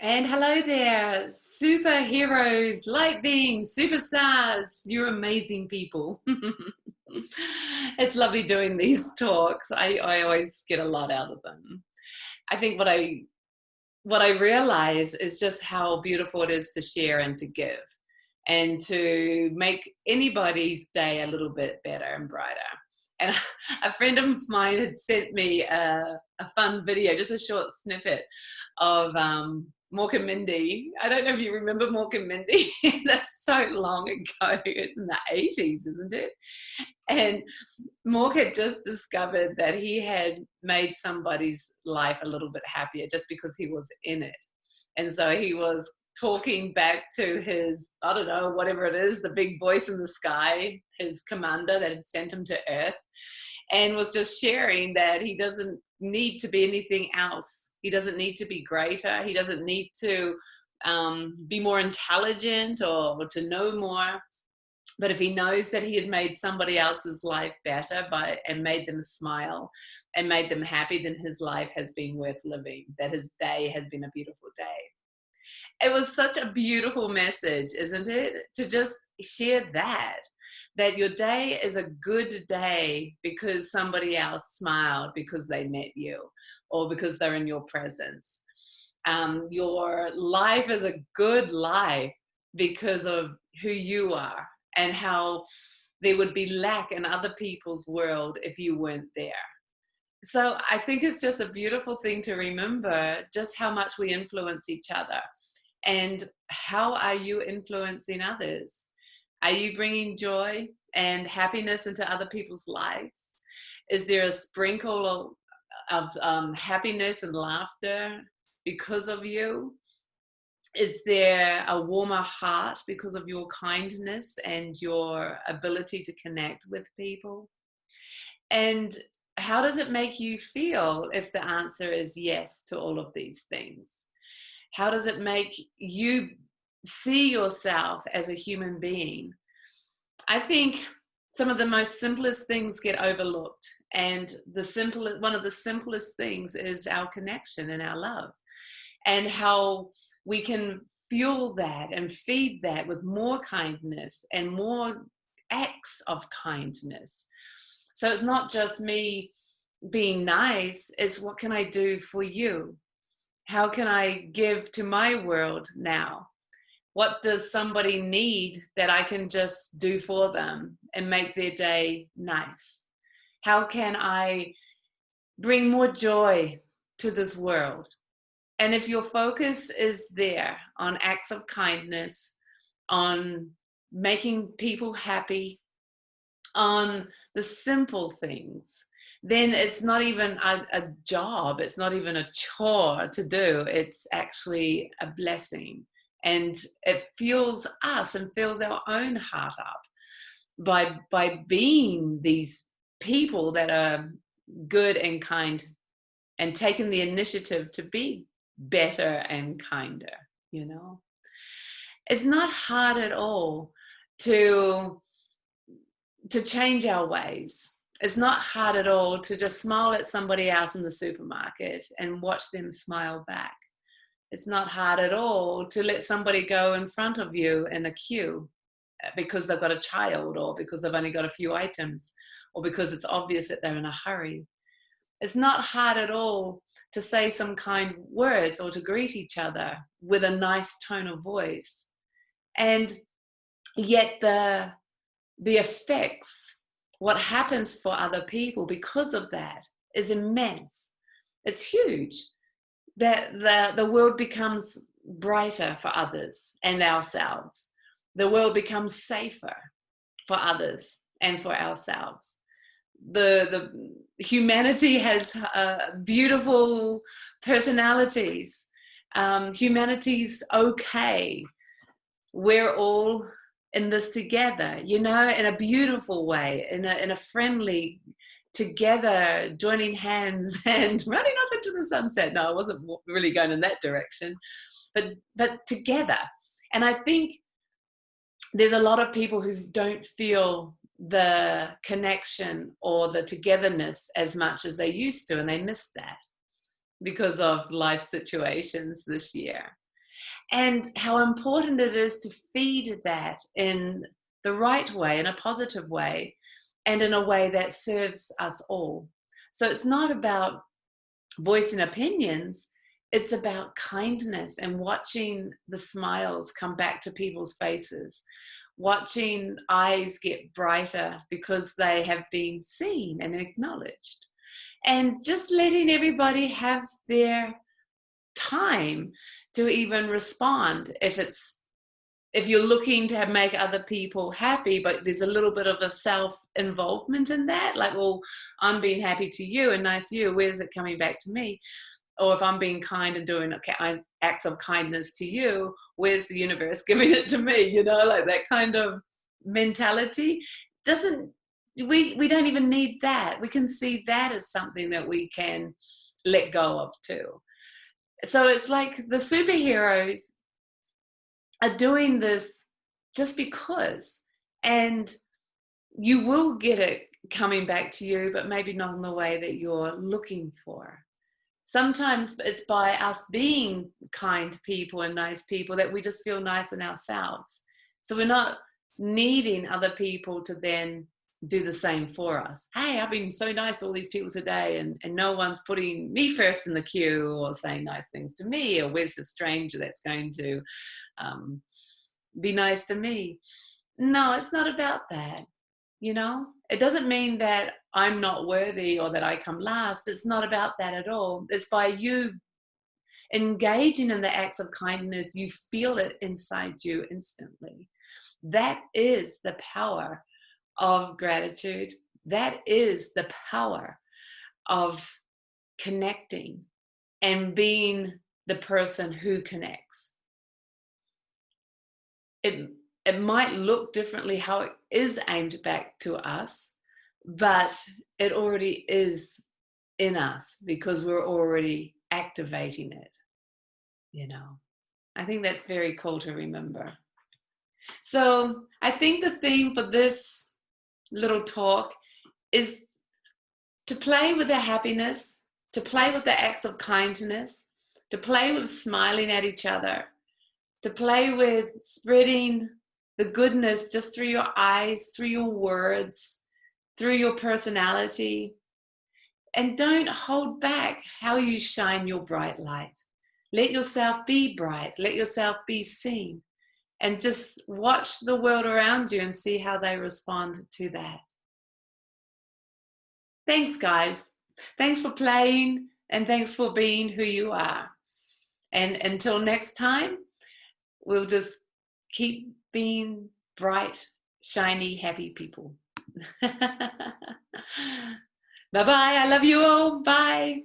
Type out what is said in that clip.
And hello there, superheroes, light beings, superstars. You're amazing people. It's lovely doing these talks. I always get a lot out of them. I think what I realize is just how beautiful it is to share and to give and to make anybody's day a little bit better and brighter. And a friend of mine had sent me a fun video, just a short snippet of Mork and Mindy. I don't know if you remember Mork and Mindy. That's so long ago. It's in the 80s, isn't it? And Mork had just discovered that he had made somebody's life a little bit happier just because he was in it. And so he was talking back to his, I don't know, whatever it is, the big voice in the sky, his commander that had sent him to Earth, and was just sharing that he doesn't need to be anything else. He doesn't need to be greater. He doesn't need to be more intelligent or to know more. But if he knows that he had made somebody else's life better and made them smile and made them happy, then his life has been worth living, that his day has been a beautiful day. It was such a beautiful message, isn't it? To just share that your day is a good day because somebody else smiled because they met you or because they're in your presence. Your life is a good life because of who you are and how there would be lack in other people's world if you weren't there. So I think it's just a beautiful thing to remember just how much we influence each other. And how are you influencing others? Are you bringing joy and happiness into other people's lives? Is there a sprinkle of happiness and laughter because of you? Is there a warmer heart because of your kindness and your ability to connect with people? And how does it make you feel if the answer is yes to all of these things? How does it make you see yourself as a human being? I think some of the most simplest things get overlooked. And one of the simplest things is our connection and our love, and how we can fuel that and feed that with more kindness and more acts of kindness. So it's not just me being nice, it's what can I do for you? How can I give to my world now? What does somebody need that I can just do for them and make their day nice? How can I bring more joy to this world? And if your focus is there on acts of kindness, on making people happy, on the simple things, then it's not even a job, it's not even a chore to do, it's actually a blessing. And it fuels us and fills our own heart up by being these people that are good and kind and taking the initiative to be better and kinder, you know. It's not hard at all to change our ways. It's not hard at all to just smile at somebody else in the supermarket and watch them smile back. It's not hard at all to let somebody go in front of you in a queue because they've got a child or because they've only got a few items or because it's obvious that they're in a hurry. It's not hard at all to say some kind words or to greet each other with a nice tone of voice. And yet the effects, what happens for other people because of that is immense. It's huge. That the world becomes brighter for others and ourselves. The world becomes safer for others and for ourselves. The humanity has beautiful personalities. Humanity's okay. We're all in this together, you know, in a beautiful way, in a friendly, together, joining hands and running off into the sunset. No, I wasn't really going in that direction, but together. And I think there's a lot of people who don't feel the connection or the togetherness as much as they used to, and they miss that because of life situations this year. and how important it is to feed that in the right way, in a positive way, and in a way that serves us all. So it's not about voicing opinions, it's about kindness and watching the smiles come back to people's faces, watching eyes get brighter because they have been seen and acknowledged, and just letting everybody have their time to even respond. If you're looking to make other people happy, but there's a little bit of a self-involvement in that, like, well, I'm being happy to you and nice to you, where's it coming back to me? Or if I'm being kind and doing acts of kindness to you, where's the universe giving it to me? Like that kind of mentality doesn't, we don't even need that. We can see that as something that we can let go of too. So it's like the superheroes are doing this just because, and you will get it coming back to you, but maybe not in the way that you're looking for. Sometimes it's by us being kind to people and nice people that we just feel nice in ourselves. So we're not needing other people to then do the same for us. Hey, I've been so nice to all these people today, and no one's putting me first in the queue or saying nice things to me, or where's the stranger that's going to be nice to me? No, it's not about that. It doesn't mean that I'm not worthy or that I come last. It's not about that at all. It's by you engaging in the acts of kindness, you feel it inside you instantly. That is the power of gratitude. That is the power of connecting and being the person who connects. It might look differently how it is aimed back to us, but it already is in us because we're already activating it. I think that's very cool to remember. So I think the theme for this little talk is to play with the happiness, to play with the acts of kindness, to play with smiling at each other, to play with spreading the goodness just through your eyes, through your words, through your personality. And don't hold back how you shine your bright light. Let yourself be bright. Let yourself be seen. And just watch the world around you and see how they respond to that. Thanks, guys. Thanks for playing, and thanks for being who you are. And until next time, we'll just keep being bright, shiny, happy people. Bye-bye. I love you all. Bye.